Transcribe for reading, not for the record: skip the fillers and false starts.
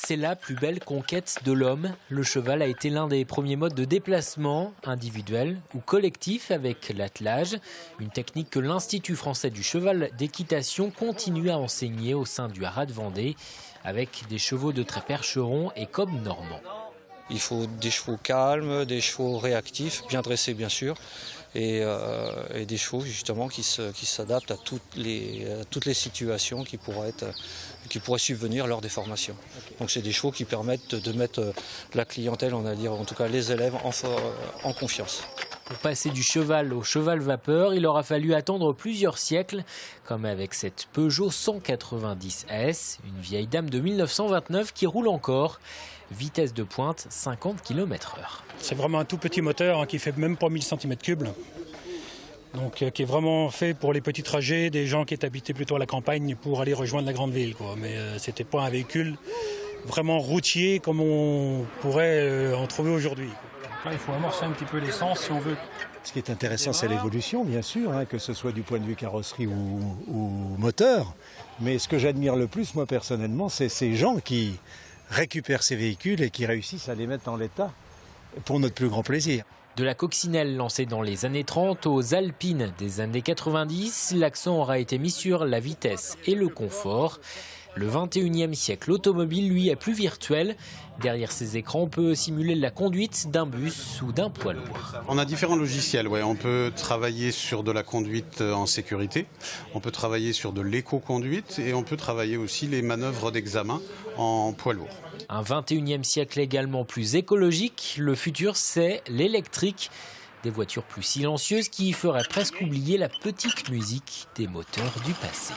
c'est la plus belle conquête de l'homme. Le cheval a été l'un des premiers modes de déplacement, individuel ou collectif avec l'attelage. Une technique que l'Institut français du cheval d'équitation continue à enseigner au sein du Haras de Vendée, avec des chevaux de trait percheron et cob normand. Il faut des chevaux calmes, des chevaux réactifs, bien dressés bien sûr, et des chevaux justement qui s'adaptent à toutes les situations qui pourraient subvenir lors des formations. Donc c'est des chevaux qui permettent de mettre la clientèle, on va dire en tout cas les élèves, en confiance. Pour passer du cheval au cheval vapeur, il aura fallu attendre plusieurs siècles, comme avec cette Peugeot 190 S, une vieille dame de 1929 qui roule encore. Vitesse de pointe 50 km/h. C'est vraiment un tout petit moteur qui fait même pas 1000 cm3. Donc qui est vraiment fait pour les petits trajets des gens qui est habités plutôt à la campagne pour aller rejoindre la grande ville, quoi. Mais c'était pas un véhicule vraiment routier comme on pourrait en trouver aujourd'hui. Là, il faut amorcer un petit peu l'essence si on veut. Ce qui est intéressant, c'est l'évolution, bien sûr, que ce soit du point de vue carrosserie ou moteur. Mais ce que j'admire le plus, moi personnellement, c'est ces gens qui récupèrent ces véhicules et qui réussissent à les mettre en l'état pour notre plus grand plaisir. De la coccinelle lancée dans les années 30 aux alpines des années 90, l'accent aura été mis sur la vitesse et le confort. Le 21e siècle automobile, lui, est plus virtuel. Derrière ces écrans, on peut simuler la conduite d'un bus ou d'un poids lourd. On a différents logiciels. On peut travailler sur de la conduite en sécurité, on peut travailler sur de l'éco-conduite et on peut travailler aussi les manœuvres d'examen en poids lourd. Un 21e siècle également plus écologique. Le futur, c'est l'électrique. Des voitures plus silencieuses qui feraient presque oublier la petite musique des moteurs du passé.